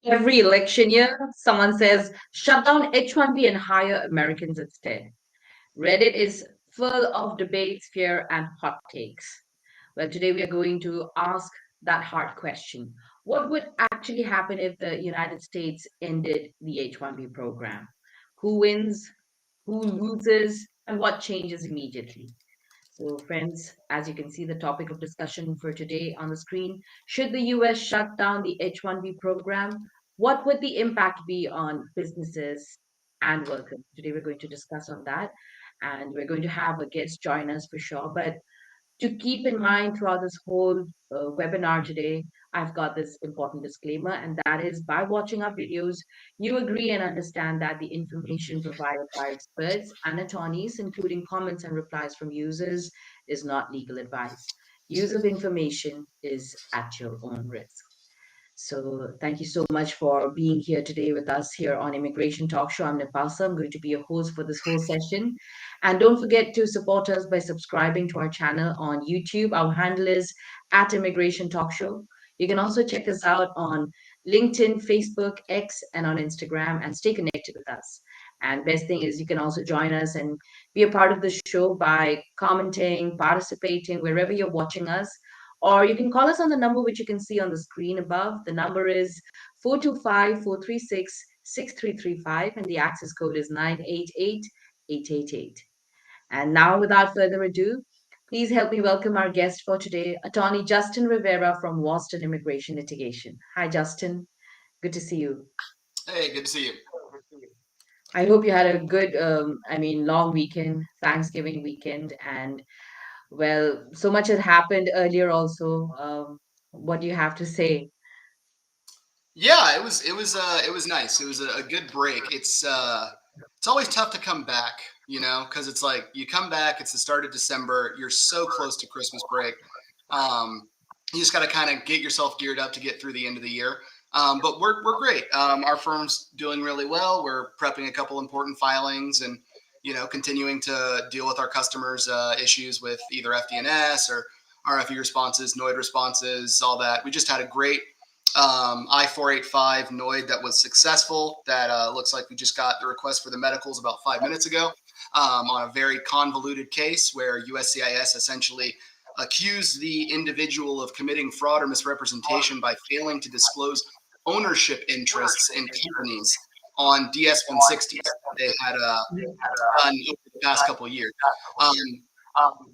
Every election year, someone says, shut down H-1B and hire Americans instead. Reddit is full of debates, fear, and hot takes. Well, today we are going to ask that hard question. What would actually happen if the United States ended the H-1B program? Who wins? Who loses? And what changes immediately? So, friends, as you can see, the topic of discussion for today on the screen, should the US shut down the H-1B program? What would the impact be on businesses and workers? Today, we're going to discuss on that, and we're going to have a guest join us for sure. But to keep in mind throughout this whole webinar today, I've got this important disclaimer, and that is by watching our videos, you agree and understand that the information provided by experts and attorneys, including comments and replies from users, is not legal advice. Use of information is at your own risk. So thank you so much for being here today with us here on Immigration Talk Show. I'm Nipasa. I'm going to be your host for this whole session. And don't forget to support us by subscribing to our channel on YouTube. Our handle is at Immigration Talk Show. You can also check us out on LinkedIn, Facebook, X, and on Instagram and stay connected with us. And best thing is you can also join us and be a part of the show by commenting, participating wherever you're watching us, or you can call us on the number which you can see on the screen above. The number is 425-436-6335, and the access code is 988-888. And now, without further ado, please help me welcome our guest for today, Attorney Justin Rivera from Wasden Immigration Litigation. Hi, Justin. Good to see you. Hey, good to see you. I hope you had a good, long weekend, Thanksgiving weekend, and well, so much had happened earlier also. What do you have to say? Yeah, it was nice. It was a good break. It's always tough to come back, because it's like you come back. It's the start of December. You're so close to Christmas break. Um, you just got to kind of get yourself geared up to get through the end of the year. But we're great. Our firm's doing really well. We're prepping a couple important filings and continuing to deal with our customers' issues with either FDNS or RFE responses, NOID responses, all that. We just had a great I-485 NOID that was successful. That looks like we just got the request for the medicals about 5 minutes ago on a very convoluted case where USCIS essentially accused the individual of committing fraud or misrepresentation by failing to disclose ownership interests in companies on DS-160s they had done over the past couple of years. Um,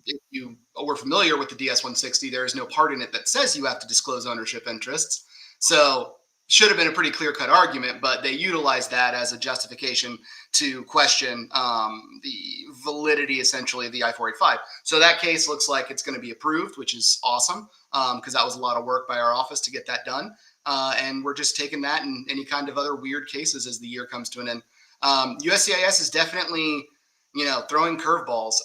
if you were familiar with the DS-160, there is no part in it that says you have to disclose ownership interests. So should have been a pretty clear-cut argument, but they utilized that as a justification to question the validity, essentially, of the I-485. So that case looks like it's going to be approved, which is awesome, because that was a lot of work by our office to get that done. And we're just taking that and any kind of other weird cases as the year comes to an end. USCIS is definitely, throwing curveballs.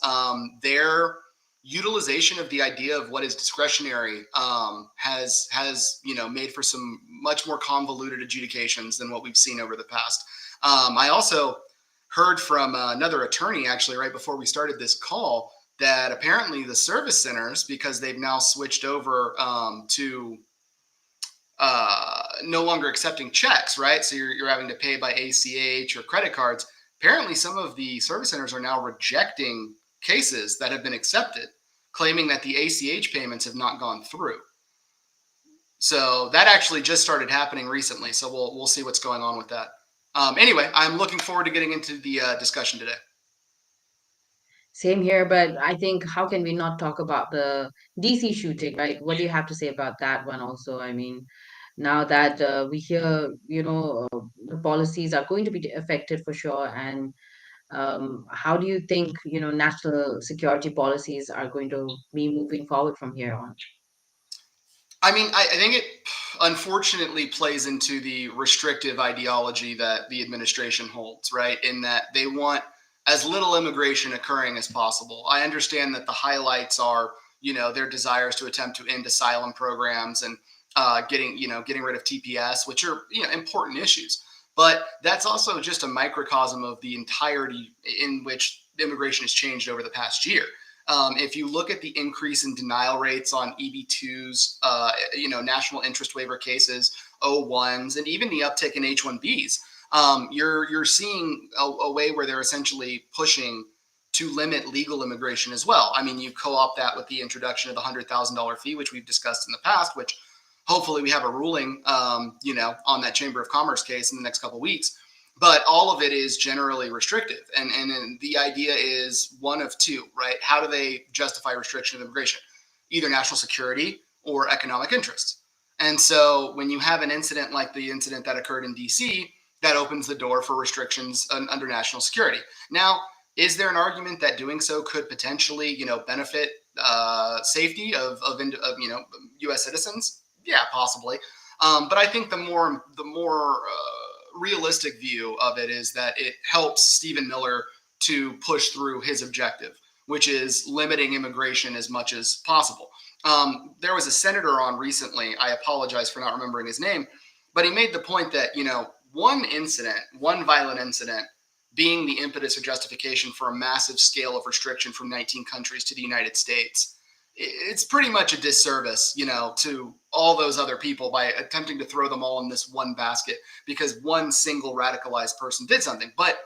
Their utilization of the idea of what is discretionary has made for some much more convoluted adjudications than what we've seen over the past. I also heard from another attorney actually right before we started this call that apparently the service centers, because they've now switched over to no longer accepting checks, right? So you're having to pay by ACH or credit cards. Apparently, some of the service centers are now rejecting cases that have been accepted, claiming that the ACH payments have not gone through. So that actually just started happening recently. So we'll see what's going on with that. Anyway, I'm looking forward to getting into the discussion today. Same here, but I think how can we not talk about the DC shooting, right? What do you have to say about that one also? I mean, now that we hear, the policies are going to be affected for sure, and how do you think, national security policies are going to be moving forward from here on? I mean, I think it unfortunately plays into the restrictive ideology that the administration holds, right? In that they want as little immigration occurring as possible. I understand that the highlights are, their desires to attempt to end asylum programs and getting rid of TPS, which are, important issues. But that's also just a microcosm of the entirety in which immigration has changed over the past year. If you look at the increase in denial rates on EB2s, national interest waiver cases, O1s, and even the uptick in H-1Bs. You're seeing a way where they're essentially pushing to limit legal immigration as well. I mean, you co-opt that with the introduction of the $100,000 fee, which we've discussed in the past, which hopefully we have a ruling, on that Chamber of Commerce case in the next couple of weeks. But all of it is generally restrictive. And the idea is one of two, right? How do they justify restriction of immigration? Either national security or economic interests. And so when you have an incident like the incident that occurred in DC, that opens the door for restrictions under national security. Now, is there an argument that doing so could potentially, benefit safety of U.S. citizens? Yeah, possibly. But I think the more realistic view of it is that it helps Stephen Miller to push through his objective, which is limiting immigration as much as possible. There was a senator on recently. I apologize for not remembering his name, but he made the point that, one violent incident being the impetus or justification for a massive scale of restriction from 19 countries to the United States, it's pretty much a disservice, to all those other people by attempting to throw them all in this one basket because one single radicalized person did something. But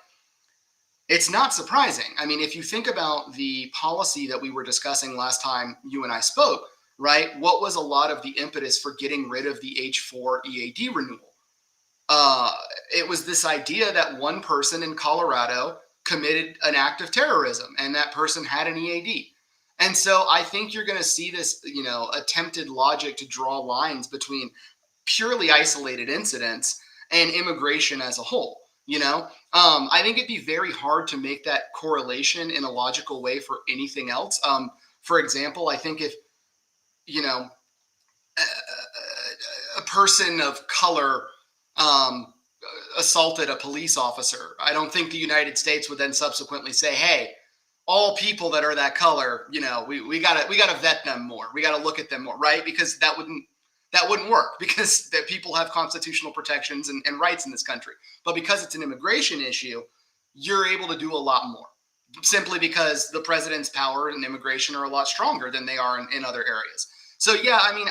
it's not surprising. I mean, if you think about the policy that we were discussing last time you and I spoke, right? What was a lot of the impetus for getting rid of the H-4 EAD renewal? It was this idea that one person in Colorado committed an act of terrorism and that person had an EAD. And so I think you're going to see this, attempted logic to draw lines between purely isolated incidents and immigration as a whole. I think it'd be very hard to make that correlation in a logical way for anything else. For example, I think if, a person of color assaulted a police officer, I don't think the United States would then subsequently say, hey, all people that are that color, we gotta vet them more. We gotta look at them more, right? Because that wouldn't work because that people have constitutional protections and rights in this country. But because it's an immigration issue, you're able to do a lot more simply because the president's power and immigration are a lot stronger than they are in other areas. So yeah, I mean,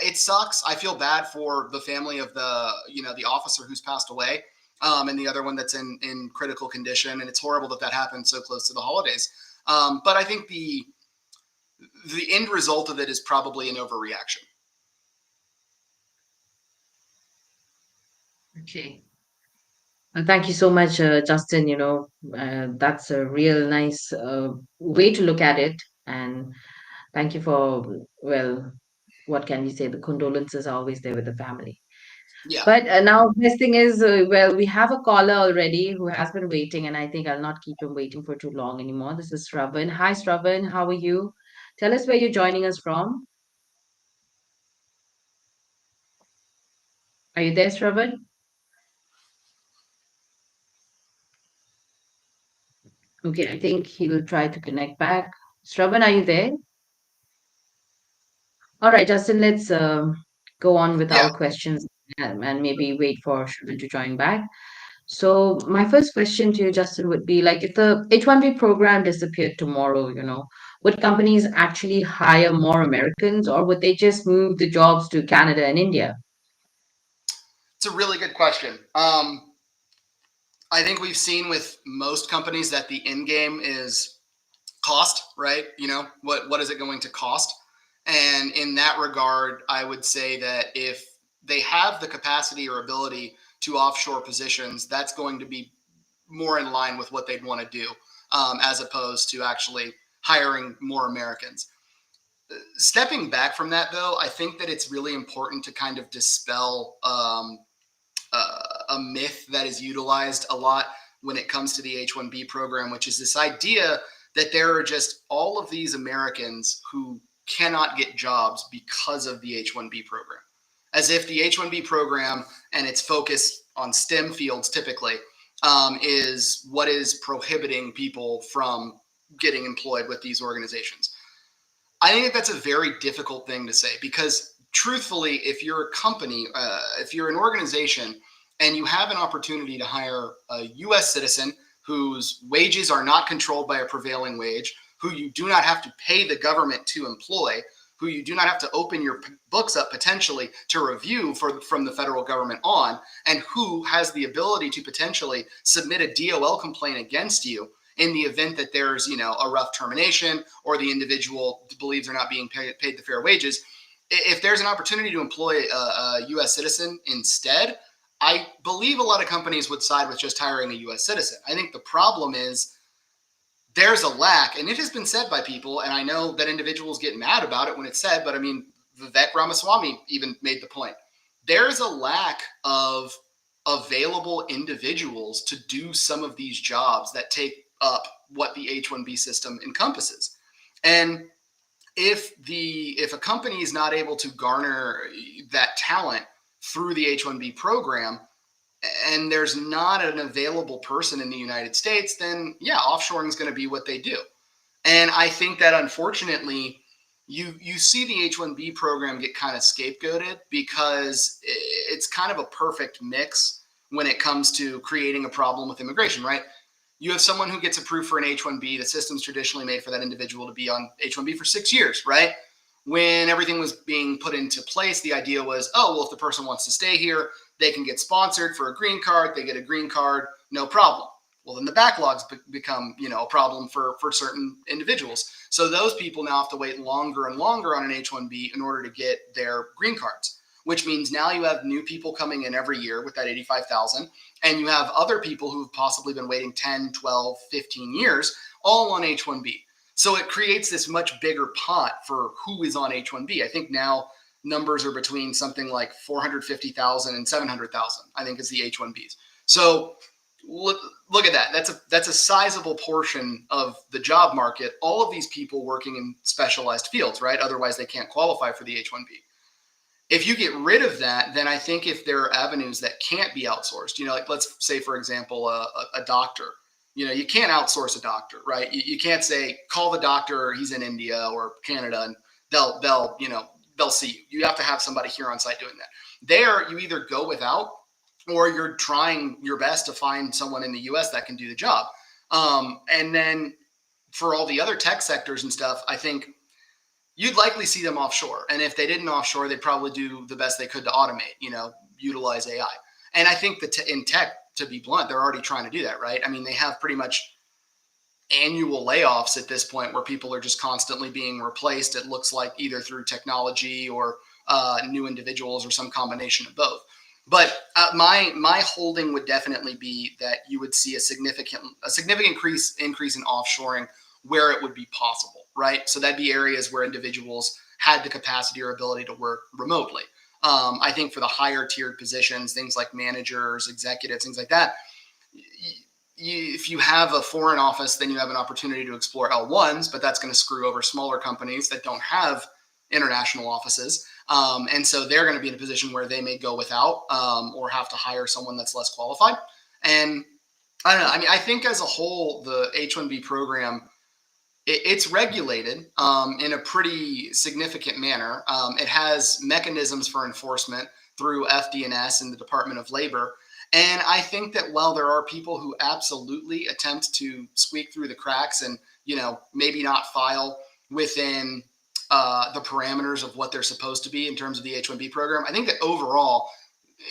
it sucks. I feel bad for the family of the officer who's passed away, and the other one that's in critical condition. And it's horrible that happened so close to the holidays. But I think the end result of it is probably an overreaction. Okay. Thank you so much, Justin. That's a real nice way to look at it. And thank you for, well, what can you say? The condolences are always there with the family. Yeah. But now, best thing is, well, we have a caller already who has been waiting, and I think I'll not keep him waiting for too long anymore. This is Shravan. Hi, Shravan. How are you? Tell us where you're joining us from. Are you there, Shravan? Okay, I think he will try to connect back. Shravan, are you there? All right, Justin, let's go on with Yeah. our questions and maybe wait for Shravan to join back. So my first question to you, Justin, would be like if the H-1B program disappeared tomorrow, would companies actually hire more Americans or would they just move the jobs to Canada and India? It's a really good question. I think we've seen with most companies that the end game is cost, right? What is it going to cost? And in that regard, I would say that if they have the capacity or ability to offshore positions, that's going to be more in line with what they'd want to do, as opposed to actually hiring more Americans. Stepping back from that, though, I think that it's really important to kind of dispel a myth that is utilized a lot when it comes to the H-1B program, which is this idea that there are just all of these Americans who cannot get jobs because of the H-1B program. As if the H-1B program and its focus on STEM fields typically is what is prohibiting people from getting employed with these organizations. I think that that's a very difficult thing to say because truthfully, if you're a company, if you're an organization and you have an opportunity to hire a U.S. citizen whose wages are not controlled by a prevailing wage, who you do not have to pay the government to employ, who you do not have to open your books up potentially to review from the federal government on, and who has the ability to potentially submit a DOL complaint against you in the event that there's, a rough termination or the individual believes they're not being paid the fair wages. If there's an opportunity to employ a U.S. citizen instead, I believe a lot of companies would side with just hiring a U.S. citizen. I think the problem is there's a lack, and it has been said by people, and I know that individuals get mad about it when it's said, but I mean, Vivek Ramaswamy even made the point. There's a lack of available individuals to do some of these jobs that take up what the H-1B system encompasses. And if a company is not able to garner that talent through the H-1B program, and there's not an available person in the United States, then yeah, offshoring is going to be what they do. And I think that unfortunately, you see the H-1B program get kind of scapegoated because it's kind of a perfect mix when it comes to creating a problem with immigration, right? You have someone who gets approved for an H-1B. The system's traditionally made for that individual to be on H-1B for 6 years, right? When everything was being put into place, the idea was, oh, well, if the person wants to stay here, they can get sponsored for a green card. They get a green card, no problem. Well, then the backlogs become, a problem for certain individuals. So those people now have to wait longer and longer on an H-1B in order to get their green cards, which means now you have new people coming in every year with that 85,000, and you have other people who've possibly been waiting 10, 12, 15 years, all on H-1B. So it creates this much bigger pot for who is on H-1B. I think now numbers are between something like 450,000 and 700,000, I think, is the H-1Bs. So look at that. That's a sizable portion of the job market. All of these people working in specialized fields, right? Otherwise, they can't qualify for the H-1B. If you get rid of that, then I think if there are avenues that can't be outsourced, like let's say, for example, a doctor, you can't outsource a doctor, right? You can't say, call the doctor, he's in India or Canada, and they'll see you. You have to have somebody here on site doing that. There, you either go without, or you're trying your best to find someone in the US that can do the job. And then for all the other tech sectors and stuff, I think you'd likely see them offshore. And if they didn't offshore, they'd probably do the best they could to automate, utilize AI. And I think that in tech, to be blunt, they're already trying to do that, right? I mean, they have pretty much annual layoffs at this point where people are just constantly being replaced. It looks like either through technology or new individuals or some combination of both. But my holding would definitely be that you would see a significant increase in offshoring where it would be possible, right? So that'd be areas where individuals had the capacity or ability to work remotely. I think for the higher tiered positions, things like managers, executives, things like that, if you have a foreign office, then you have an opportunity to explore L1s, but that's going to screw over smaller companies that don't have international offices. And so they're going to be in a position where they may go without or have to hire someone that's less qualified. And I don't know. I mean, I think as a whole, the H-1B program, it's regulated in a pretty significant manner. It has mechanisms for enforcement through FD&S and the Department of Labor. And I think that while there are people who absolutely attempt to squeak through the cracks and, maybe not file within the parameters of what they're supposed to be in terms of the H-1B program, I think that overall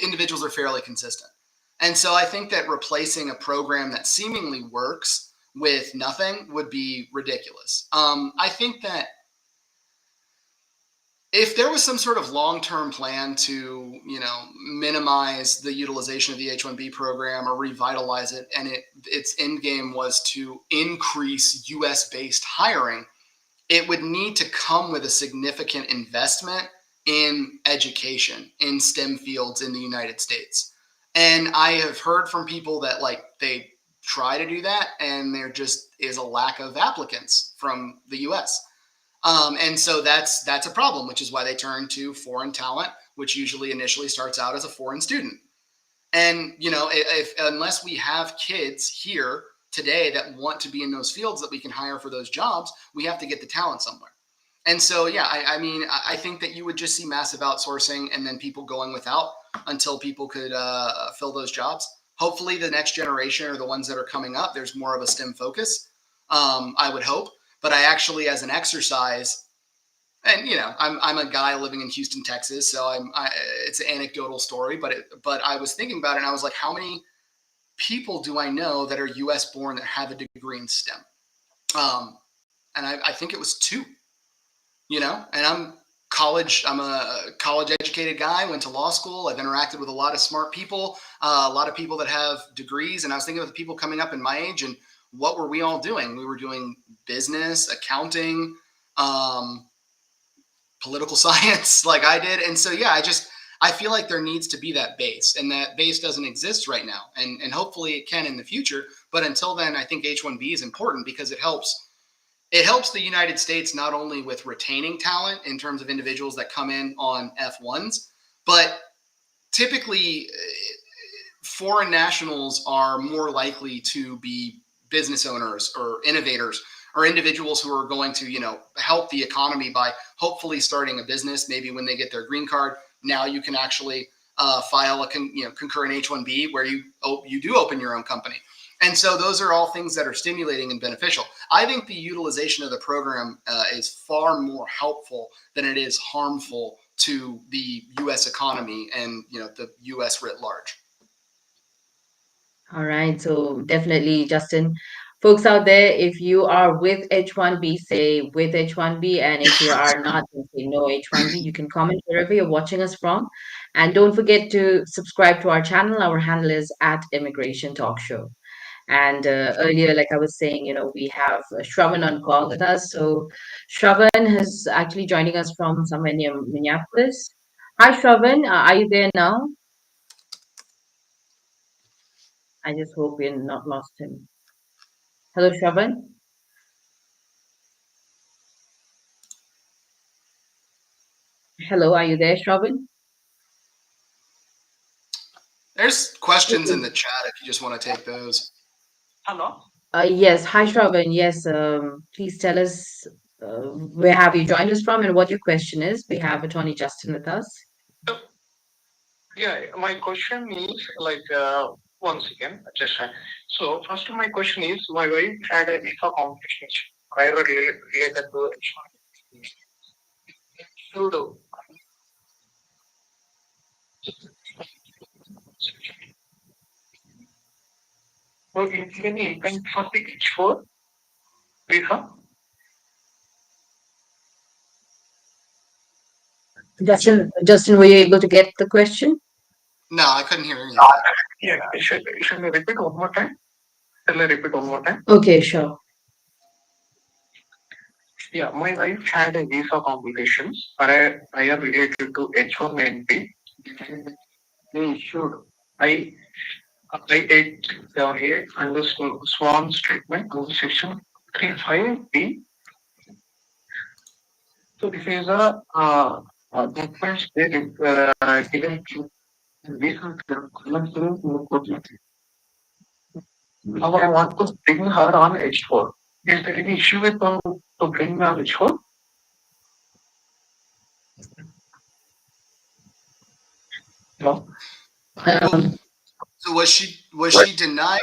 individuals are fairly consistent. And so I think that replacing a program that seemingly works with nothing would be ridiculous. I think that if there was some sort of long-term plan to, minimize the utilization of the H-1B program or revitalize it, and its end game was to increase U.S.-based hiring, it would need to come with a significant investment in education in STEM fields in the United States. And I have heard from people that they try to do that, and there just is a lack of applicants from the U.S. And so that's a problem, which is why they turn to foreign talent, which usually initially starts out as a foreign student. And, unless we have kids here today that want to be in those fields that we can hire for those jobs, we have to get the talent somewhere. And so, yeah, I think that you would just see massive outsourcing and then people going without until people could fill those jobs. Hopefully the next generation or the ones that are coming up, there's more of a STEM focus, I would hope. But I actually, as an exercise, and I'm a guy living in Houston, Texas, so it's an anecdotal story, but I was thinking about it, and I was like, how many people do I know that are U.S. born that have a degree in STEM? And I think it was two. And I'm a college educated guy, went to law school. I've interacted with a lot of smart people, a lot of people that have degrees. And I was thinking of the people coming up in my age, and what were we all doing? We were doing business, accounting, um, political science like I did. And so, yeah, I feel like there needs to be that base, and that base doesn't exist right now. And hopefully it can in the future. But until then, I think H-1B is important because it helps the United States not only with retaining talent in terms of individuals that come in on F1s, but typically foreign nationals are more likely to be business owners or innovators or individuals who are going to, help the economy by hopefully starting a business. Maybe when they get their green card, now you can actually file a concurrent H-1B where you do open your own company. And so those are all things that are stimulating and beneficial. I think the utilization of the program is far more helpful than it is harmful to the U.S. economy and the U.S. writ large. All right, so definitely, Justin, folks out there, if you are with H1B, say with H1B, and if you are not, then say no H1B. You can comment wherever you're watching us from. And don't forget to subscribe to our channel. Our handle is at Immigration Talk Show. And earlier, like I was saying, we have Shravan on call with us. So Shravan is actually joining us from somewhere near Minneapolis. Hi, Shravan. Are you there now? I just hope we're not lost him. Hello, Shravan. Hello, are you there, Shravan? There's questions in the chat if you just want to take those. Yes. Hi, Shravan. Yes. Please tell us where have you joined us from and what your question is. We have Attorney Justin with us. Justin, were you able to get the question? No, I couldn't hear any of that. Okay, sure. Um, So was she denied?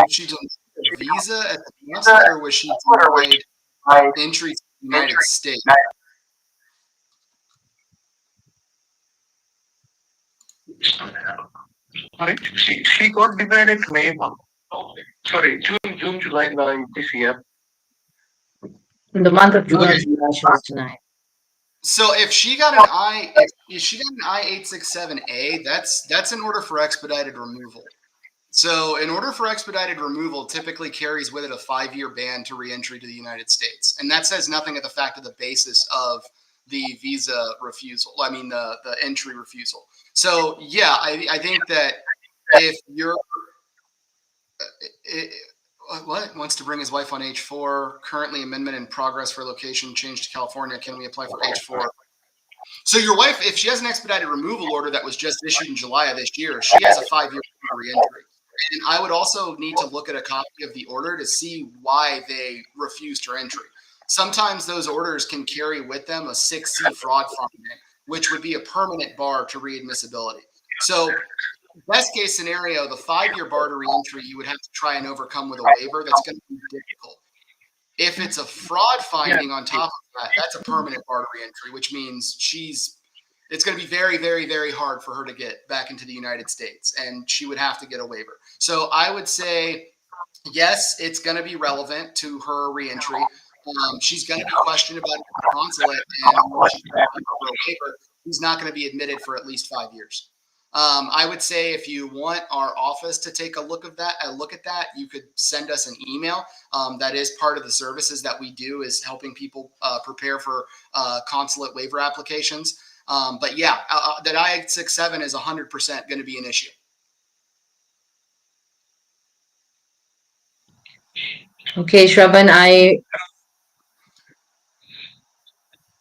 She denied a visa at the consulate, or was she denied entry to the United States? in the month of June or Okay, July, she was denied. so if she got an I-867A, that's an order for expedited removal. So an order for expedited removal typically carries with it a 5-year ban to reentry to the United States, and that says nothing of the fact of the basis of the visa refusal. I mean the entry refusal. So yeah, I think that if you're it, what wants to bring his wife on H4, currently amendment in progress for location change to California. Can we apply for H4? So your wife, if she has an expedited removal order that was just issued in July of this year, she has a 5-year reentry. And I would also need to look at a copy of the order to see why they refused her entry. Sometimes those orders can carry with them a 6C fraud finding, which would be a permanent bar to readmissibility. So best case scenario, the 5-year bar to reentry, you would have to try and overcome with a waiver. That's going to be difficult. If it's a fraud Yeah. finding on top of that, that's a permanent bar to reentry, which means it's going to be very, very, very hard for her to get back into the United States, and she would have to get a waiver. So I would say yes, it's going to be relevant to her reentry. She's going to be questioned about it at the consulate, and unless she can apply for a waiver, she's not going to be admitted for at least 5 years. I would say if you want our office to take a look at that, you could send us an email. That is part of the services that we do is helping people prepare for consulate waiver applications. But yeah, that I-67 is 100% going to be an issue. Okay, Shravan, I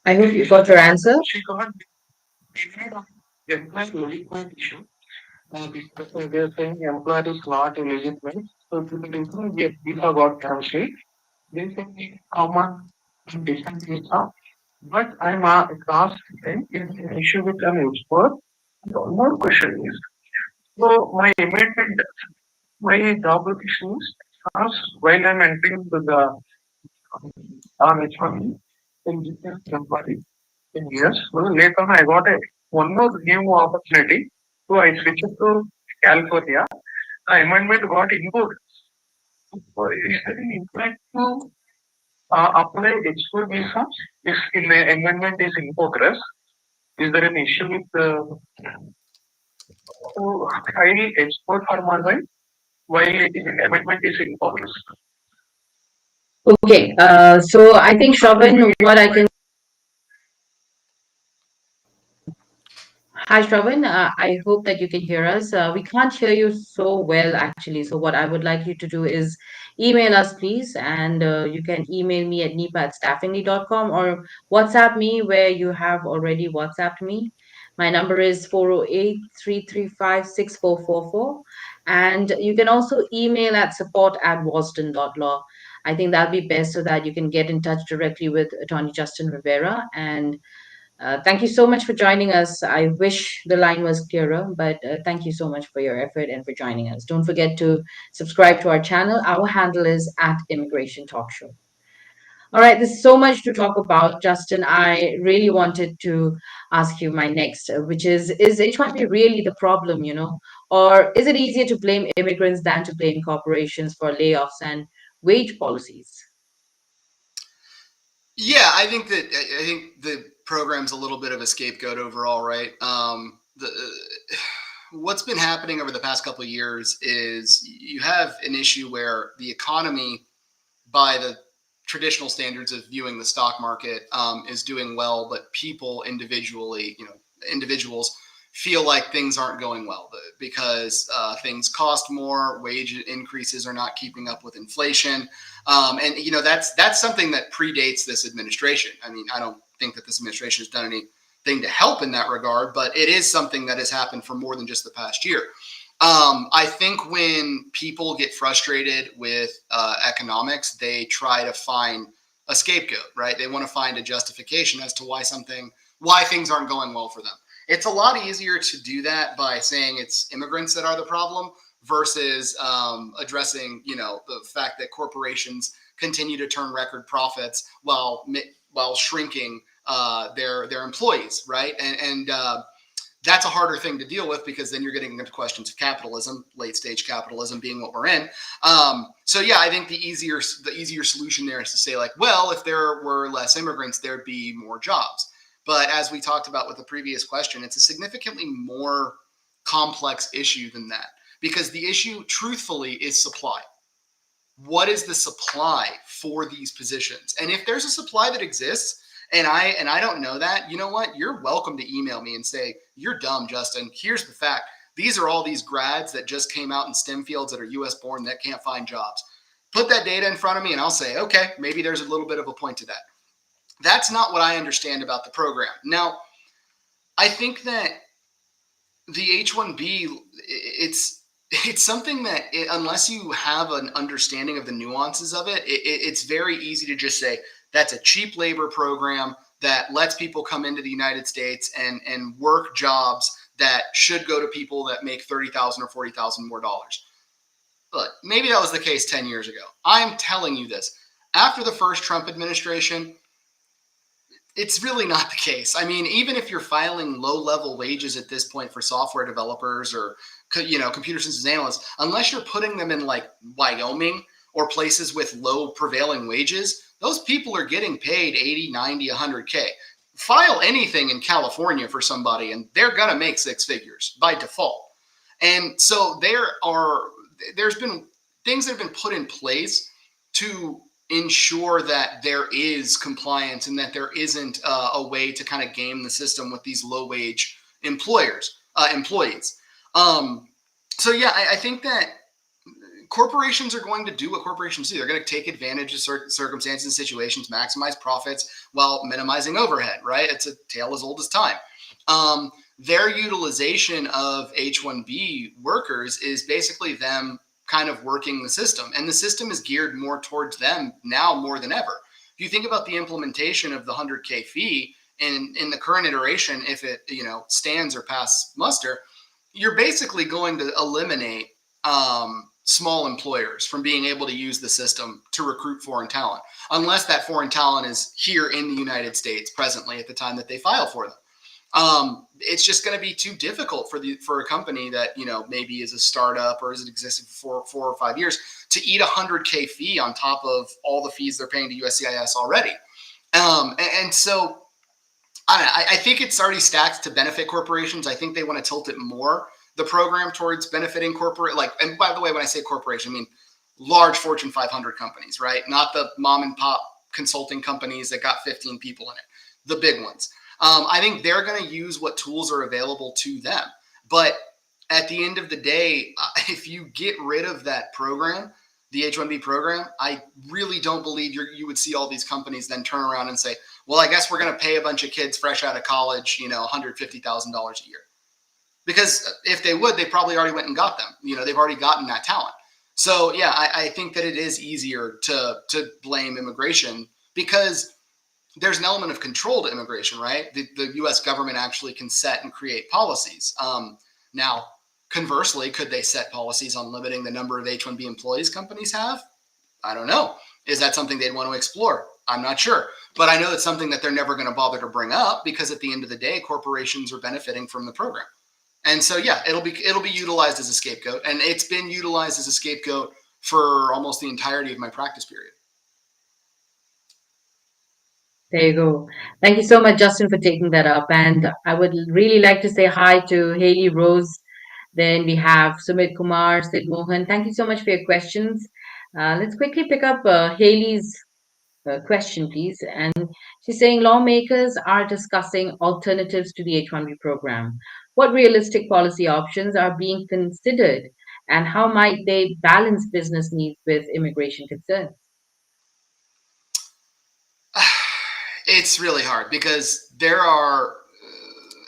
hope you got your answer. She got employee issue. Because they're saying employer is not eligible. So to the reason yes, visa got cancelled. They say common different visa. But I'm asked is an issue with an expert. One more question is so my job location is asked while I'm entering to the on H1B in different employee in US. So later on I got a one more new opportunity. So I switched to California. The amendment got included. So is there any impact to apply H4 visa if in the amendment is in progress? Is there an issue with to file H4 for my wife while amendment is in progress? Okay, so I think Shravan, what I can Hi, Shravan. I hope that you can hear us. We can't hear you so well, actually. So, what I would like you to do is email us, please. And you can email me at nipa@staffingly.com or WhatsApp me where you have already WhatsApped me. My number is 408-335-6444. And you can also email at support@wasden.law. I think that'll be best so that you can get in touch directly with Attorney Justin Rivera. And thank you so much for joining us. I wish the line was clearer, but thank you so much for your effort and for joining us. Don't forget to subscribe to our channel. Our handle is at Immigration Talk Show. All right, there's so much to talk about, Justin. I really wanted to ask you my next, which is H1B really the problem, or is it easier to blame immigrants than to blame corporations for layoffs and wage policies? Yeah, I think the program's a little bit of a scapegoat overall, right? What's been happening over the past couple of years is you have an issue where the economy, by the traditional standards of viewing the stock market, is doing well, but people individually, individuals feel like things aren't going well because things cost more, wage increases are not keeping up with inflation, and that's something that predates this administration. I mean, I don't think that this administration has done anything to help in that regard, but it is something that has happened for more than just the past year. I think when people get frustrated with economics, they try to find a scapegoat, right? They want to find a justification as to why things aren't going well for them. It's a lot easier to do that by saying it's immigrants that are the problem versus addressing, the fact that corporations continue to turn record profits while shrinking their employees, right? And that's a harder thing to deal with because then you're getting into questions of capitalism, late stage capitalism being what we're in. So yeah, I think the easier solution there is to say like, well, if there were less immigrants, there'd be more jobs. But as we talked about with the previous question, it's a significantly more complex issue than that because the issue, truthfully, is supply. What is the supply for these positions? And if there's a supply that exists, and I don't know that, you know what? You're welcome to email me and say, you're dumb, Justin. Here's the fact. These are all these grads that just came out in STEM fields that are US born that can't find jobs. Put that data in front of me and I'll say, okay, maybe there's a little bit of a point to that. That's not what I understand about the program. Now, I think that the H-1B, it's something that unless you have an understanding of the nuances of it's very easy to just say that's a cheap labor program that lets people come into the United States and work jobs that should go to people that make 30,000 or 40,000 more dollars. But maybe that was the case 10 years ago. I'm telling you this. After the first Trump administration, it's really not the case. I mean, even if you're filing low-level wages at this point for software developers or computer systems analysts, unless you're putting them in like Wyoming or places with low prevailing wages, those people are getting paid 80, 90, 100K. File anything in California for somebody and they're going to make six figures by default. And so there's been things that have been put in place to ensure that there is compliance and that there isn't a way to kind of game the system with these low wage employees. So yeah, I think that corporations are going to do what corporations do. They're going to take advantage of certain circumstances and situations, maximize profits while minimizing overhead, right? It's a tale as old as time. Their utilization of H-1B workers is basically them kind of working the system, and the system is geared more towards them now more than ever. If you think about the implementation of the 100K fee in the current iteration, if it stands or pass muster, you're basically going to eliminate small employers from being able to use the system to recruit foreign talent, unless that foreign talent is here in the United States presently at the time that they file for them. It's just going to be too difficult for a company that maybe is a startup or has existed for 4 or 5 years to eat 100K fee on top of all the fees they're paying to USCIS already. And so I think it's already stacked to benefit corporations. I think they want to tilt it more, the program, towards benefiting corporate. And by the way, when I say corporation, I mean large Fortune 500 companies, right? Not the mom and pop consulting companies that got 15 people in it, the big ones. I think they're going to use what tools are available to them. But at the end of the day, if you get rid of that program, the H-1B program, I really don't believe you would see all these companies then turn around and say, well, I guess we're going to pay a bunch of kids fresh out of college, $150,000 a year. Because if they would, they probably already went and got them. They've already gotten that talent. So yeah, I think that it is easier to blame immigration because there's an element of control to immigration, right? The U.S. government actually can set and create policies. Now, conversely, could they set policies on limiting the number of H-1B employees companies have? I don't know. Is that something they'd want to explore? I'm not sure. But I know it's something that they're never going to bother to bring up because at the end of the day, corporations are benefiting from the program. And so, yeah, it'll be utilized as a scapegoat. And it's been utilized as a scapegoat for almost the entirety of my practice period. There you go. Thank you so much, Justin, for taking that up. And I would really like to say hi to Haley Rose. Then we have Sumit Kumar, Sid Mohan. Thank you so much for your questions. Let's quickly pick up Haley's question, please. And she's saying lawmakers are discussing alternatives to the H-1B program. What realistic policy options are being considered, and how might they balance business needs with immigration concerns? It's really hard because there are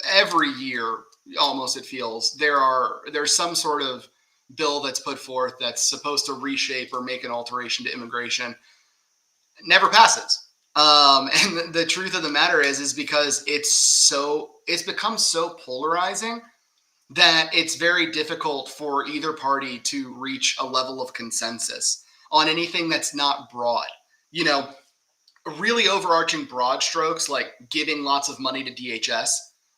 every year, almost it feels, there's some sort of bill that's put forth that's supposed to reshape or make an alteration to immigration. It never passes. And the truth of the matter is because it's become so polarizing that it's very difficult for either party to reach a level of consensus on anything that's not broad. Really overarching broad strokes like giving lots of money to DHS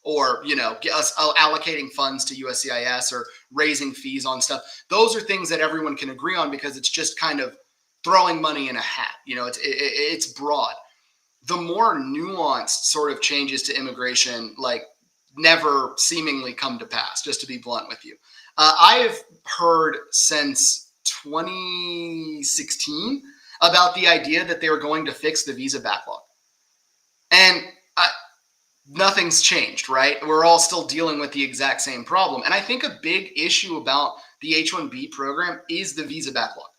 or us allocating funds to USCIS or raising fees on stuff. Those are things that everyone can agree on because it's just kind of throwing money in a hat. It's broad. The more nuanced sort of changes to immigration never seemingly come to pass, just to be blunt with you. I've heard since 2016 about the idea that they were going to fix the visa backlog. And nothing's changed, right? We're all still dealing with the exact same problem. And I think a big issue about the H-1B program is the visa backlog.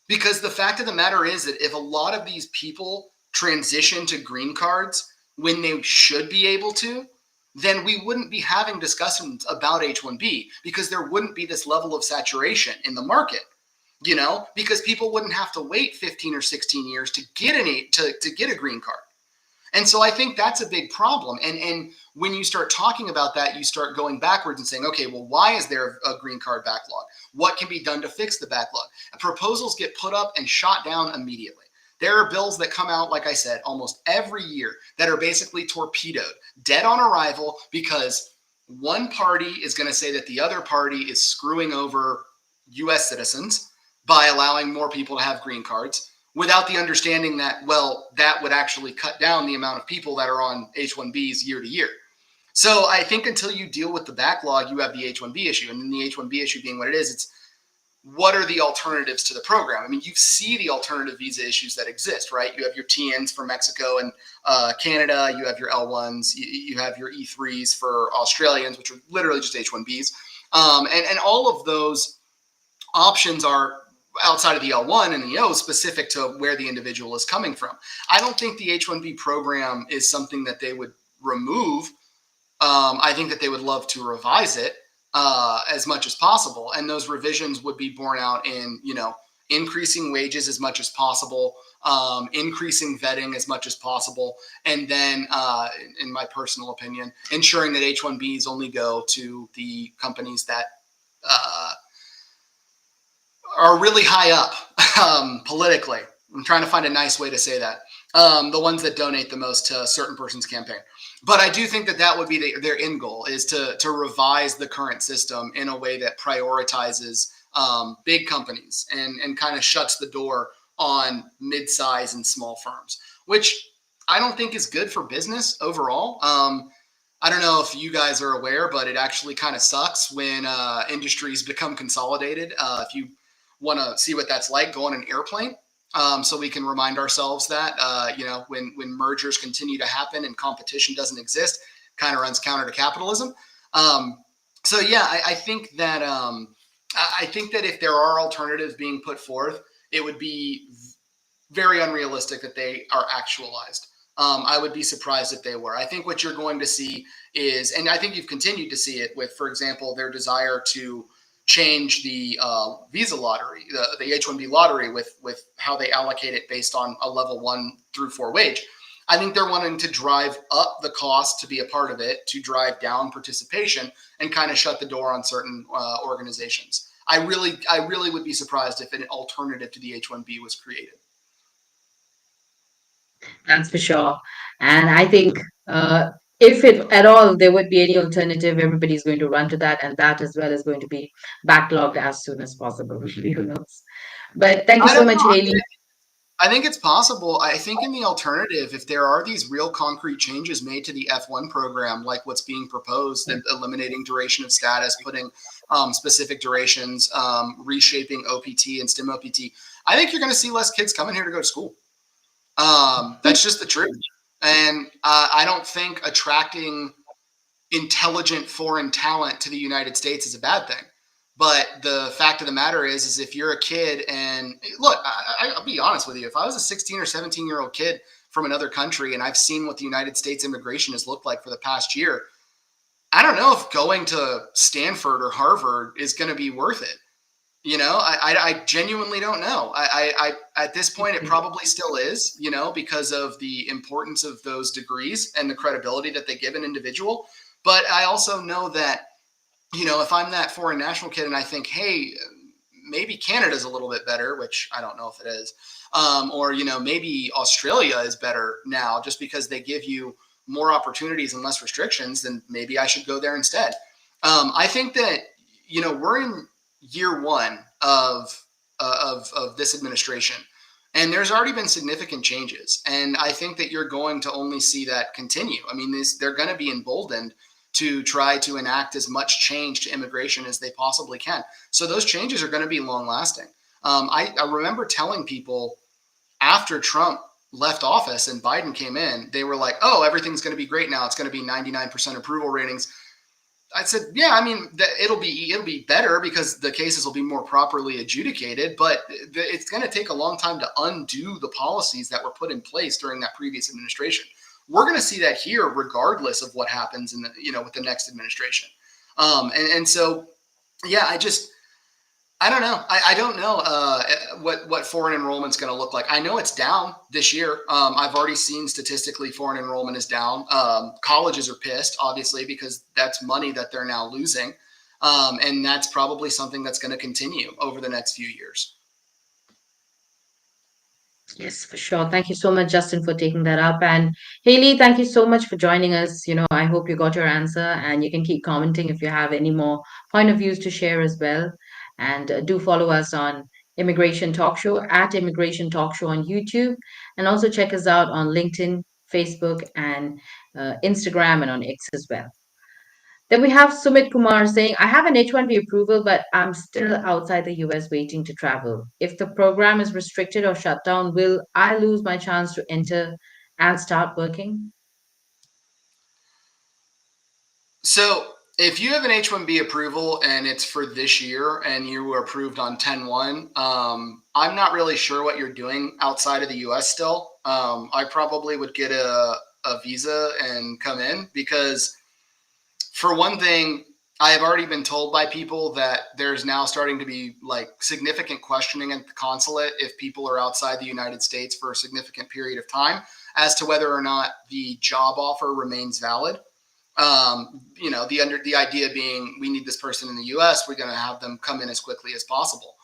Because the fact of the matter is that if a lot of these people transition to green cards when they should be able to, then we wouldn't be having discussions about H-1B because there wouldn't be this level of saturation in the market. Because people wouldn't have to wait 15 or 16 years to get to get a green card. And so I think that's a big problem. And when you start talking about that, you start going backwards and saying, okay, well, why is there a green card backlog? What can be done to fix the backlog? Proposals get put up and shot down immediately. There are bills that come out, like I said, almost every year that are basically torpedoed, dead on arrival, because one party is going to say that the other party is screwing over U.S. citizens by allowing more people to have green cards, without the understanding that, well, that would actually cut down the amount of people that are on H-1Bs year to year. So I think until you deal with the backlog, you have the H-1B issue. And then the H-1B issue being what it is, it's what are the alternatives to the program? I mean, you see the alternative visa issues that exist, right? You have your TNs for Mexico and Canada. You have your L1s. You have your E3s for Australians, which are literally just H-1Bs. And all of those options are outside of the L1 and the O, specific to where the individual is coming from. I don't think the H-1B program is something that they would remove. I think that they would love to revise it as much as possible. And those revisions would be borne out in, increasing wages as much as possible, increasing vetting as much as possible. And then, in my personal opinion, ensuring that H-1Bs only go to the companies that are really high up politically. I'm trying to find a nice way to say that. The ones that donate the most to a certain person's campaign. But I do think that that would be their end goal, is to revise the current system in a way that prioritizes big companies and kind of shuts the door on mid-size and small firms, which I don't think is good for business overall. I don't know if you guys are aware, but it actually kind of sucks when industries become consolidated. If you want to see what that's like, go on an airplane. So we can remind ourselves that, when mergers continue to happen and competition doesn't exist, kind of runs counter to capitalism. I think that if there are alternatives being put forth, it would be very unrealistic that they are actualized. I would be surprised if they were. I think what you're going to see is, and I think you've continued to see it with, for example, their desire to change the visa lottery, the H-1B lottery, with how they allocate it based on a level 1 through 4 wage. I think they're wanting to drive up the cost to be a part of it, to drive down participation, and kind of shut the door on certain organizations. I really would be surprised if an alternative to the H-1B was created. That's for sure. And I think if it at all there would be any alternative, everybody's going to run to that, and that as well is going to be backlogged as soon as possible. Who knows? But thank you I so don't much, know. Haley. I think it's possible. I think in the alternative, if there are these real concrete changes made to the F1 program, like what's being proposed, and eliminating duration of status, putting specific durations, reshaping OPT and STEM OPT, I think you're going to see less kids coming here to go to school. That's just the truth. And I don't think attracting intelligent foreign talent to the United States is a bad thing. But the fact of the matter is if you're a kid, and look, I'll be honest with you, if I was a 16 or 17-year-old kid from another country and I've seen what the United States immigration has looked like for the past year, I don't know if going to Stanford or Harvard is going to be worth it. I genuinely don't know. I at this point, it probably still is, because of the importance of those degrees and the credibility that they give an individual. But I also know that, if I'm that foreign national kid and I think, hey, maybe Canada's a little bit better, which I don't know if it is, or, maybe Australia is better now just because they give you more opportunities and less restrictions, then maybe I should go there instead. I think that, we're in year 1 of this administration, and there's already been significant changes. And I think that you're going to only see that continue. I mean, they're going to be emboldened to try to enact as much change to immigration as they possibly can. So those changes are going to be long lasting. I remember telling people after Trump left office and Biden came in, they were like, oh, everything's going to be great now. It's going to be 99% approval ratings. I said, yeah, I mean, it'll be better because the cases will be more properly adjudicated, but it's going to take a long time to undo the policies that were put in place during that previous administration. We're going to see that here, regardless of what happens in with the next administration. So, yeah, I don't know. I don't know what foreign enrollment's going to look like. I know it's down this year. I've already seen statistically foreign enrollment is down. Colleges are pissed, obviously, because that's money that they're now losing. And that's probably something that's going to continue over the next few years. Yes, for sure. Thank you so much, Justin, for taking that up. And Haley, thank you so much for joining us. I hope you got your answer, and you can keep commenting if you have any more point of views to share as well. And do follow us on Immigration Talk Show at Immigration Talk Show on YouTube, and also check us out on LinkedIn, Facebook, and Instagram, and on X as well. Then we have Sumit Kumar saying, I have an H-1B approval, but I'm still outside the US waiting to travel. If the program is restricted or shut down, will I lose my chance to enter and start working? So if you have an H-1B approval and it's for this year and you were approved on 10/1, I'm not really sure what you're doing outside of the US still. I probably would get a visa and come in because, for one thing, I have already been told by people that there's now starting to be like significant questioning at the consulate if people are outside the United States for a significant period of time as to whether or not the job offer remains valid. The idea being we need this person in the U.S. We're going to have them come in as quickly as possible.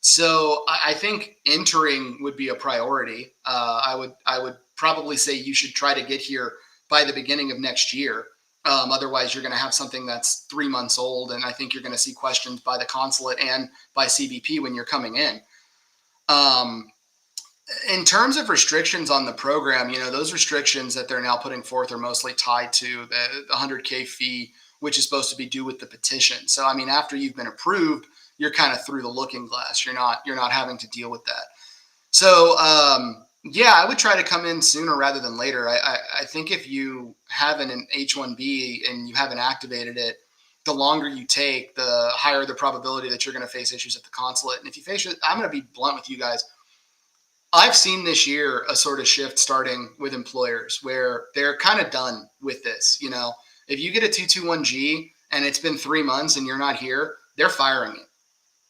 So I think entering would be a priority. I would probably say you should try to get here by the beginning of next year. Otherwise, you're going to have something that's 3 months old, and I think you're going to see questions by the consulate and by CBP when you're coming in. Um, in terms of restrictions on the program, those restrictions that they're now putting forth are mostly tied to the 100K fee, which is supposed to be due with the petition. So, I mean, after you've been approved, you're kind of through the looking glass. You're not having to deal with that. So, yeah, I would try to come in sooner rather than later. I think if you have an H-1B and you haven't activated it, the longer you take, the higher the probability that you're going to face issues at the consulate. And if you face it, I'm going to be blunt with you guys. I've seen this year a sort of shift starting with employers where they're kind of done with this. If you get a 221G and it's been 3 months and you're not here, they're firing you.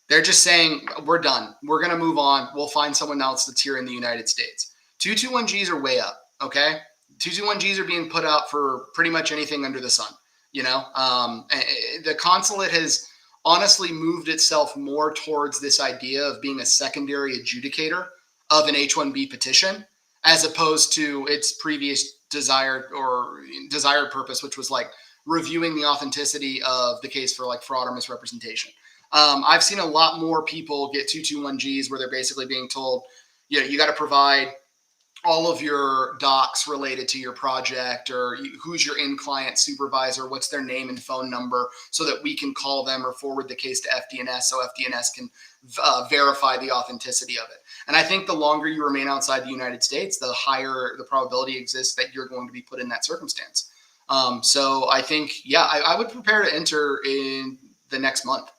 They're just saying, we're done. We're going to move on. We'll find someone else that's here in the United States. 221Gs are way up, okay? 221Gs are being put out for pretty much anything under the sun. The consulate has honestly moved itself more towards this idea of being a secondary adjudicator of an H-1B petition, as opposed to its previous desired purpose, which was like reviewing the authenticity of the case for like fraud or misrepresentation. I've seen a lot more people get 221Gs where they're basically being told, you got to provide all of your docs related to your project, or who's your in-client supervisor, what's their name and phone number, so that we can call them or forward the case to FDNS so FDNS can verify the authenticity of it. And I think the longer you remain outside the United States, the higher the probability exists that you're going to be put in that circumstance. So I think, yeah, I would prepare to enter in the next month.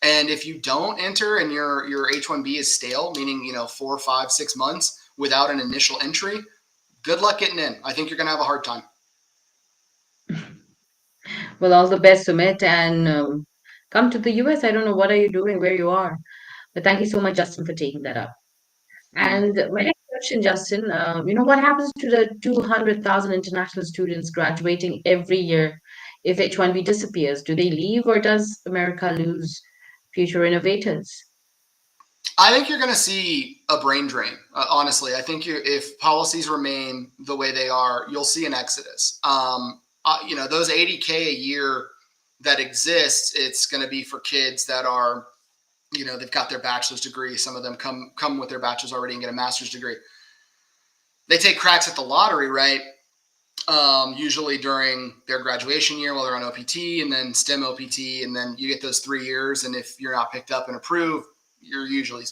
And if you don't enter and your H-1B is stale, meaning 4, 5, 6 months without an initial entry, good luck getting in. I think you're going to have a hard time. Well, all the best, Sumit, and come to the US. I don't know what are you doing, where you are, but thank you so much, Justin, for taking that up. Mm. And my next question, Justin, what happens to the 200,000 international students graduating every year if H-1B disappears? Do they leave, or does America lose future innovators? I think you're going to see a brain drain. Honestly, I think if policies remain the way they are, you'll see an exodus. Those 80K a year that exists, it's going to be for kids that are, they've got their bachelor's degree. Some of them come with their bachelor's already and get a master's degree. They take cracks at the lottery, right? Usually during their graduation year while they're on OPT, and then STEM OPT, and then you get those 3 years. And if you're not picked up and approved, you're usually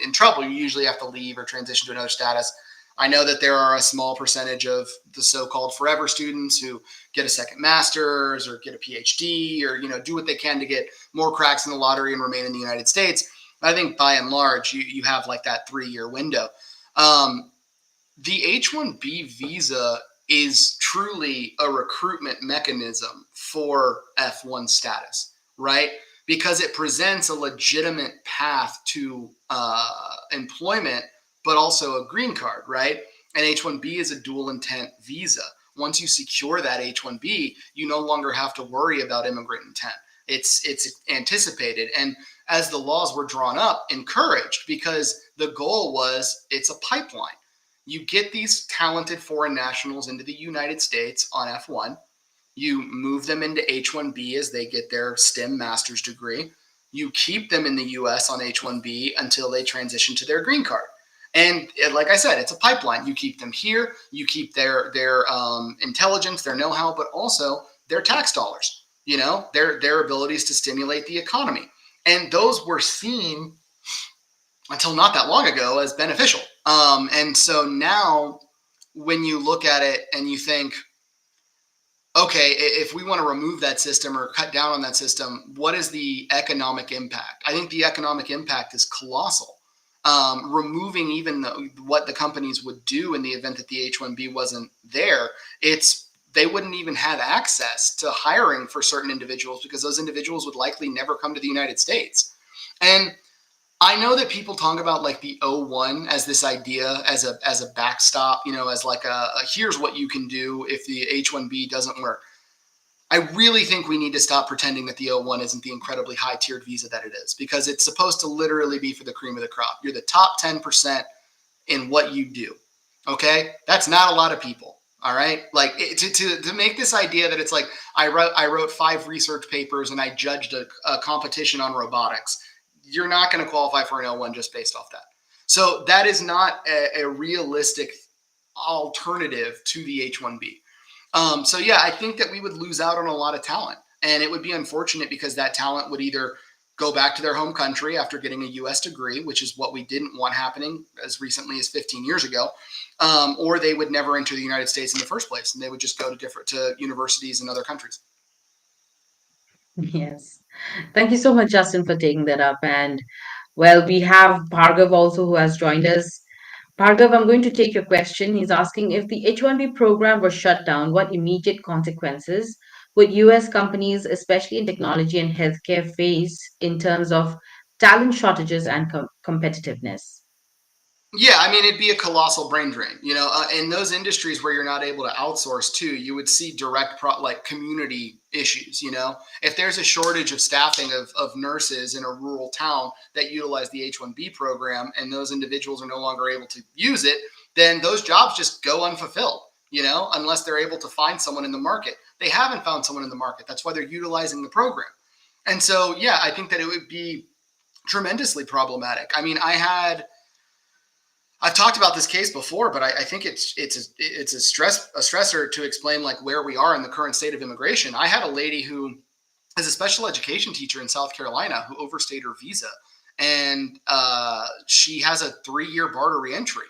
in trouble. You usually have to leave or transition to another status. I know that there are a small percentage of the so-called forever students who get a second master's or get a PhD or, do what they can to get more cracks in the lottery and remain in the United States. I think by and large, you have like that 3-year window. The H-1B visa is truly a recruitment mechanism for F1 status, right? Because it presents a legitimate path to employment, but also a green card, right? And H-1B is a dual intent visa. Once you secure that H-1B, you no longer have to worry about immigrant intent. It's anticipated. And as the laws were drawn up, encouraged, because the goal was it's a pipeline. You get these talented foreign nationals into the United States on F1. You move them into H-1B as they get their STEM master's degree. You keep them in the U.S. on H-1B until they transition to their green card. And like I said, it's a pipeline. You keep them here. You keep their intelligence, their know-how, but also their tax dollars. Their abilities to stimulate the economy. And those were seen until not that long ago as beneficial. And so now, when you look at it and you think, okay, if we want to remove that system or cut down on that system, what is the economic impact? I think the economic impact is colossal. Removing even what the companies would do in the event that the H-1B wasn't there, they wouldn't even have access to hiring for certain individuals, because those individuals would likely never come to the United States. And I know that people talk about like the O1 as this idea, as a backstop, as like a here's what you can do if the H-1B doesn't work. I really think we need to stop pretending that the O1 isn't the incredibly high tiered visa that it is, because it's supposed to literally be for the cream of the crop. You're the top 10% in what you do. Okay, that's not a lot of people. All right, like to make this idea that it's like I wrote 5 research papers and I judged a competition on robotics. You're not going to qualify for an L1 just based off that. So that is not a realistic alternative to the H-1B. So yeah, I think that we would lose out on a lot of talent, and it would be unfortunate, because that talent would either go back to their home country after getting a U.S. degree, which is what we didn't want happening as recently as 15 years ago, or they would never enter the United States in the first place, and they would just go to universities in other countries. Yes. Thank you so much, Justin, for taking that up. And well, we have Bhargav also who has joined us. Bhargav, I'm going to take your question. He's asking, if the H-1B program was shut down, what immediate consequences would US companies, especially in technology and healthcare, face in terms of talent shortages and competitiveness? Yeah, I mean, it'd be a colossal brain drain. In those industries where you're not able to outsource to, you would see direct like community issues. If there's a shortage of staffing of nurses in a rural town that utilize the H-1B program, and those individuals are no longer able to use it, then those jobs just go unfulfilled, unless they're able to find someone in the market. They haven't found someone in the market. That's why they're utilizing the program. And so, yeah, I think that it would be tremendously problematic. I mean, I've talked about this case before, but I think it's a stressor to explain like where we are in the current state of immigration. I had a lady who is a special education teacher in South Carolina who overstayed her visa, and she has a 3-year barter reentry.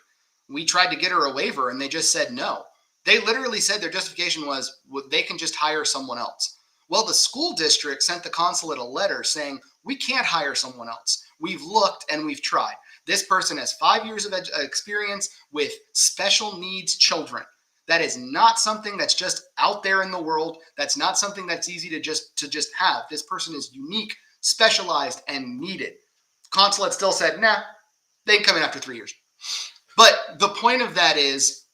We tried to get her a waiver, and they just said no. They literally said their justification was they can just hire someone else. Well, the school district sent the consulate a letter saying, we can't hire someone else. We've looked and we've tried. This person has 5 years of experience with special needs children. That is not something that's just out there in the world. That's not something that's easy to just have. This person is unique, specialized, and needed. Consulate still said, nah, they can come in after 3 years. But the point of that is,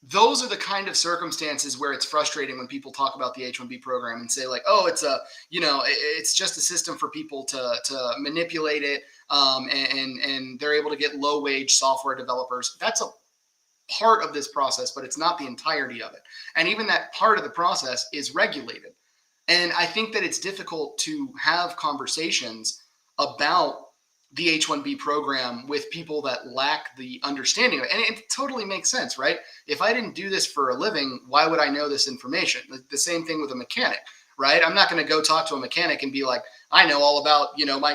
those are the kind of circumstances where it's frustrating when people talk about the H-1B program and say like, oh, it's just a system for people to manipulate it. And they're able to get low wage software developers. That's a part of this process, but it's not the entirety of it. And even that part of the process is regulated. And I think that it's difficult to have conversations about the H-1B program with people that lack the understanding of it. And it totally makes sense, right? If I didn't do this for a living, why would I know this information? The same thing with a mechanic, right? I'm not going to go talk to a mechanic and be like, I know all about,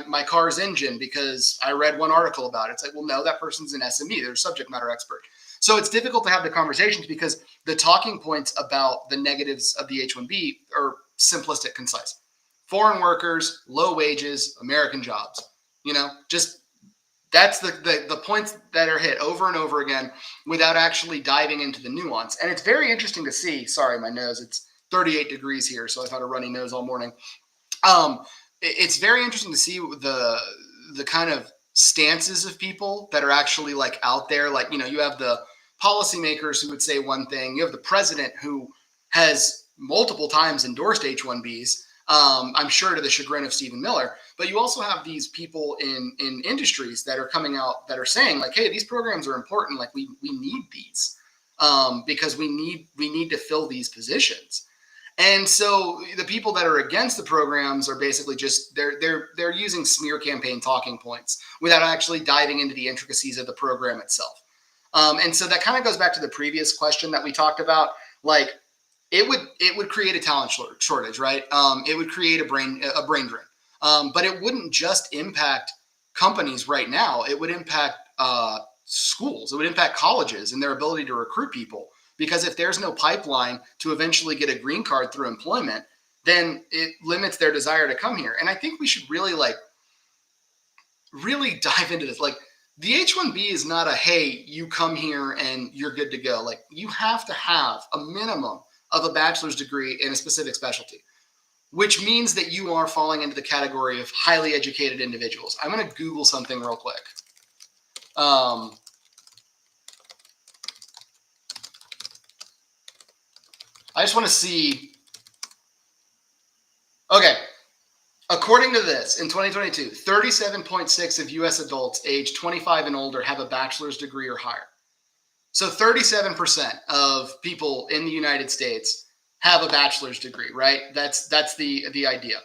my car's engine because I read one article about it. It's like, well, no, that person's an SME. They're a subject matter expert. So it's difficult to have the conversations because the talking points about the negatives of the H-1B are simplistic, concise. Foreign workers, low wages, American jobs. Just that's the points that are hit over and over again without actually diving into the nuance. And it's very interesting to see. Sorry, my nose. It's 38 degrees here, so I've had a runny nose all morning. It's very interesting to see the kind of stances of people that are actually like out there. Like, you have the policymakers who would say one thing. You have the president who has multiple times endorsed H-1Bs. I'm sure to the chagrin of Stephen Miller. But you also have these people in industries that are coming out that are saying like, hey, these programs are important. Like we need these because we need to fill these positions. And so the people that are against the programs are basically just they're using smear campaign talking points without actually diving into the intricacies of the program itself. And so that kind of goes back to the previous question that we talked about. Like it would create a talent shortage, right? It would create a brain drain. But it wouldn't just impact companies right now. It would impact schools. It would impact colleges and their ability to recruit people. Because if there's no pipeline to eventually get a green card through employment, then it limits their desire to come here. And I think we should really dive into this. Like the H-1B is not a, hey, you come here and you're good to go. Like you have to have a minimum of a bachelor's degree in a specific specialty, which means that you are falling into the category of highly educated individuals. I'm going to Google something real quick. I just want to see. Okay. According to this, in 2022, 37.6% of U.S. adults aged 25 and older have a bachelor's degree or higher. So 37% of people in the United States have a bachelor's degree, right? That's the idea.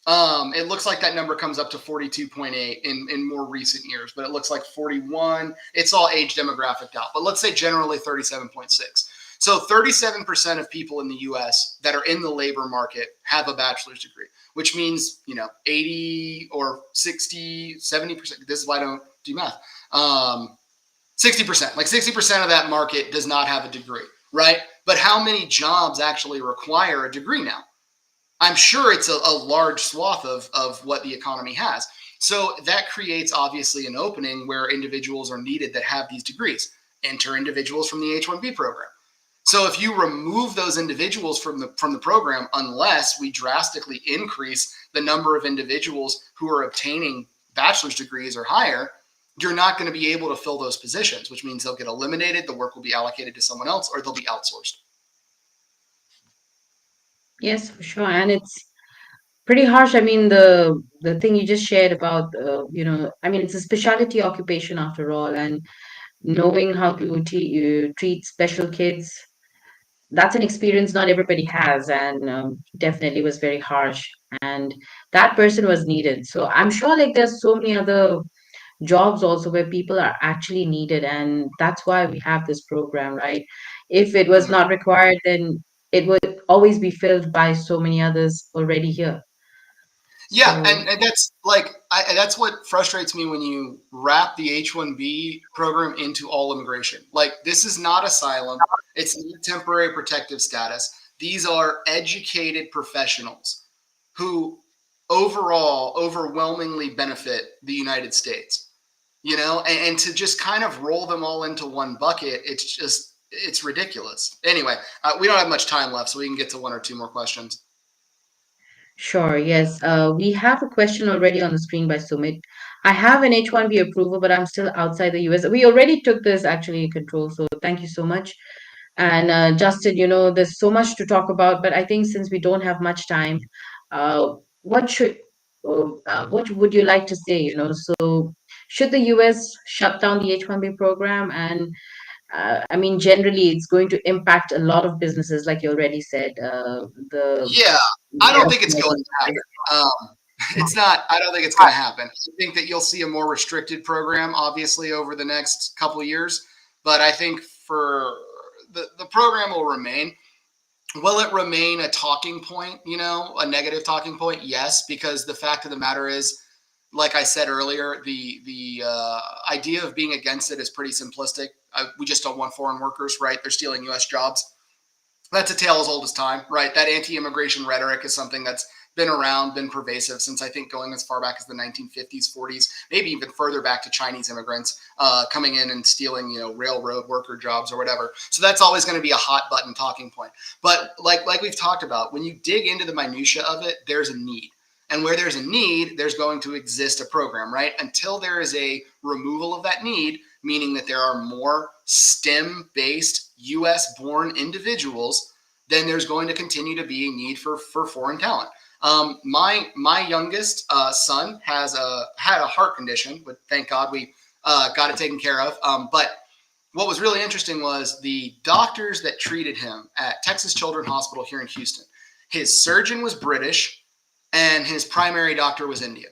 It looks like that number comes up to 42.8 in more recent years, but it looks like 41. It's all age demographic out, but let's say generally 37.6. So 37% of people in the U.S. that are in the labor market have a bachelor's degree, which means, 80 or 60, 70%. This is why I don't do math. 60%, like 60% of that market does not have a degree, right? But how many jobs actually require a degree now? I'm sure it's a large swath of what the economy has. So that creates obviously an opening where individuals are needed that have these degrees. Enter individuals from the H-1B program. So if you remove those individuals from the program, unless we drastically increase the number of individuals who are obtaining bachelor's degrees or higher, you're not going to be able to fill those positions, which means they'll get eliminated, the work will be allocated to someone else, or they'll be outsourced. Yes, for sure. And it's pretty harsh. I mean, the thing you just shared about, I mean, it's a specialty occupation after all, and knowing how to treat special kids, that's an experience not everybody has, and definitely was very harsh. And that person was needed. So I'm sure like there's so many other jobs also where people are actually needed, and that's why we have this program, right? If it was Mhm. not required, then it would always be filled by so many others already here. Yeah, So and that's that's what frustrates me when you wrap the H-1B program into all immigration. Like this is not asylum, it's not temporary protective status. These are educated professionals who overall overwhelmingly benefit the United States. And to just kind of roll them all into one bucket, it's ridiculous. Anyway, we don't have much time left, so we can get to one or two more questions. sure, yes. We have a question already on the screen by Sumit. I have an H-1B approval, but I'm still outside the US. We already took this actually in control, so thank you so much. And Justin, there's so much to talk about, but I think since we don't have much time, uh, what should what would you like to say? So should the US shut down the H-1B program? And I mean, generally, it's going to impact a lot of businesses, like you already said. The Yeah, I don't think it's going to happen. It's not. I don't think it's going to happen. I think that you'll see a more restricted program, obviously, over the next couple of years. But I think for the program will remain. Will it remain a talking point? A negative talking point? Yes, because the fact of the matter is, like I said earlier, the idea of being against it is pretty simplistic. We just don't want foreign workers, right? They're stealing U.S. jobs. That's a tale as old as time, right? That anti-immigration rhetoric is something that's been around, been pervasive since I think going as far back as the 1950s, 40s, maybe even further back to Chinese immigrants coming in and stealing, railroad worker jobs or whatever. So that's always going to be a hot button talking point. But like we've talked about, when you dig into the minutia of it, there's a need. And where there's a need, there's going to exist a program, right? Until there is a removal of that need, meaning that there are more STEM-based US-born individuals, then there's going to continue to be a need for foreign talent. My youngest son had a heart condition, but thank God we got it taken care of. But what was really interesting was the doctors that treated him at Texas Children's Hospital here in Houston. His surgeon was British, and his primary doctor was Indian.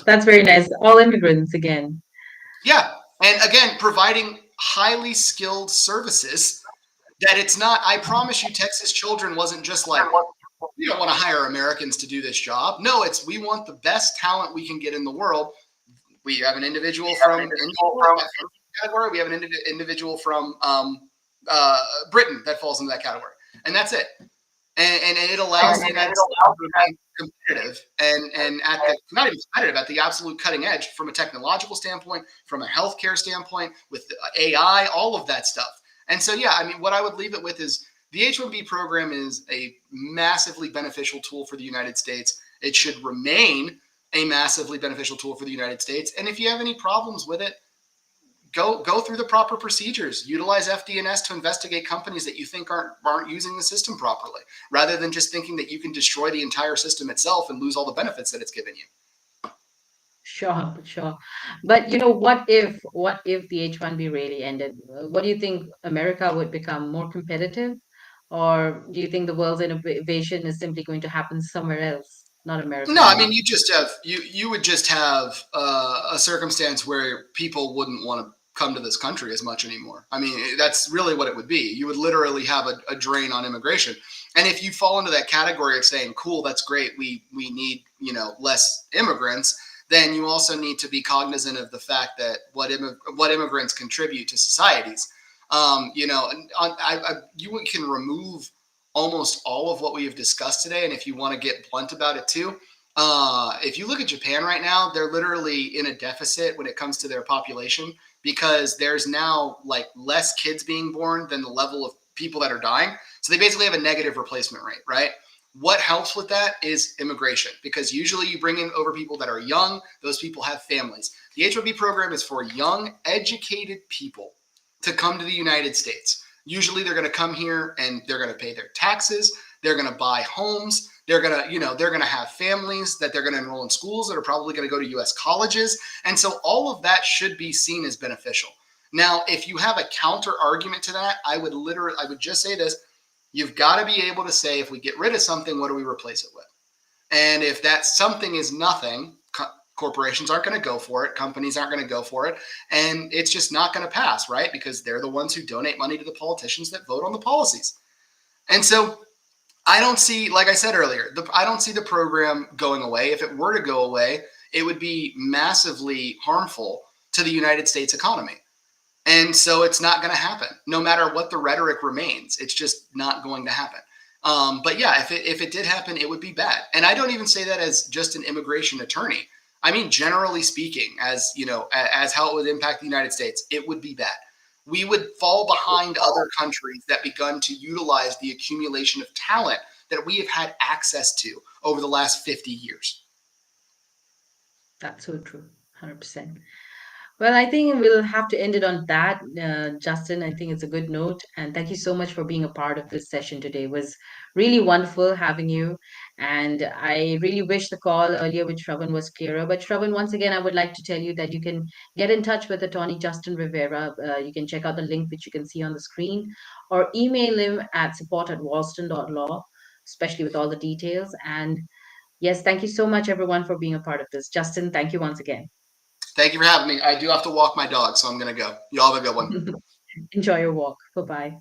That's very nice. All immigrants again. Yeah, and again, providing highly skilled services. That it's not. I promise you, Texas Children wasn't just like, we don't want to hire Americans to do this job. No, it's we want the best talent we can get in the world. We have an individual from India that fits in that category. We have an individual from Britain that falls into that category, and that's it. And it allows the United States to remain competitive and at the not even competitive at the absolute cutting edge from a technological standpoint, from a healthcare standpoint, with AI, all of that stuff. And so, yeah, I mean, what I would leave it with is the H-1B program is a massively beneficial tool for the United States. It should remain a massively beneficial tool for the United States. And if you have any problems with it, go through the proper procedures. Utilize FD&S to investigate companies that you think aren't using the system properly, rather than just thinking that you can destroy the entire system itself and lose all the benefits that it's given you. Sure, sure. But what if the H-1B really ended? What do you think America would become more competitive? Or do you think the world's innovation is simply going to happen somewhere else, not America No, I mean anymore? you would just have a circumstance where people wouldn't want to come to this country as much anymore. I mean, that's really what it would be. You would literally have a drain on immigration. And if you fall into that category of saying, "Cool, that's great. We need less immigrants," then you also need to be cognizant of the fact that what immigrants contribute to societies. You can remove almost all of what we have discussed today, and if you want to get blunt about it too, if you look at Japan right now, they're literally in a deficit when it comes to their population because there's now like less kids being born than the level of people that are dying. So they basically have a negative replacement rate, right? What helps with that is immigration because usually you bring in over people that are young. Those people have families. The H-1B program is for young, educated people to come to the United States. Usually they're going to come here and they're going to pay their taxes. They're going to buy homes. They're going to have families that they're going to enroll in schools that are probably going to go to US colleges. And so all of that should be seen as beneficial. Now, if you have a counter argument to that, I would just say this. You've got to be able to say, if we get rid of something, what do we replace it with? And if that something is nothing, corporations aren't going to go for it. Companies aren't going to go for it. And it's just not going to pass, right? Because they're the ones who donate money to the politicians that vote on the policies. And so I don't see, like I said earlier, I don't see the program going away. If it were to go away, it would be massively harmful to the United States economy. And so it's not going to happen. No matter what the rhetoric remains, it's just not going to happen. But yeah, if it did happen, it would be bad. And I don't even say that as just an immigration attorney. I mean, generally speaking, as how it would impact the United States, it would be bad. We would fall behind other countries that begun to utilize the accumulation of talent that we have had access to over the last 50 years. That's so true. 100%. Well, I think we'll have to end it on that, Justin. I think it's a good note. And thank you so much for being a part of this session today. It was really wonderful having you. And I really wish the call earlier with Shravan was clearer. But Shravan, once again, I would like to tell you that you can get in touch with Attorney Justin Rivera. You can check out the link which you can see on the screen or email him at support@wasden.law, especially with all the details. And yes, thank you so much, everyone, for being a part of this. Justin, thank you once again. Thank you for having me. I do have to walk my dog, so I'm going to go. Y'all have a good one. Enjoy your walk. Bye bye.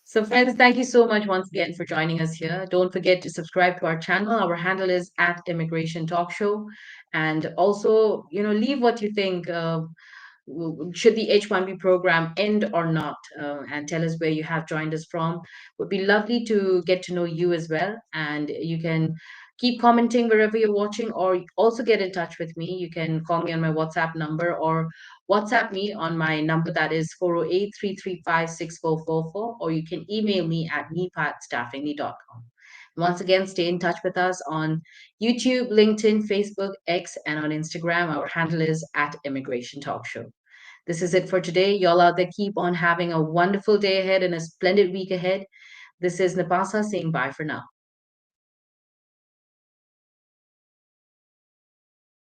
So, friends, thank you so much once again for joining us here. Don't forget to subscribe to our channel. Our handle is at Immigration Talk Show. And also, leave what you think. Should the H-1B program end or not? And tell us where you have joined us from. Would be lovely to get to know you as well. And you can keep commenting wherever you're watching, or also get in touch with me. You can call me on my WhatsApp number or WhatsApp me on my number that is 408-335-6444, or you can email me at nipa@staffingly.com. Once again, stay in touch with us on YouTube, LinkedIn, Facebook, X, and on Instagram. Our handle is at Immigration Talk Show. This is it for today. Y'all out there, keep on having a wonderful day ahead and a splendid week ahead. This is Nipasa saying bye for now.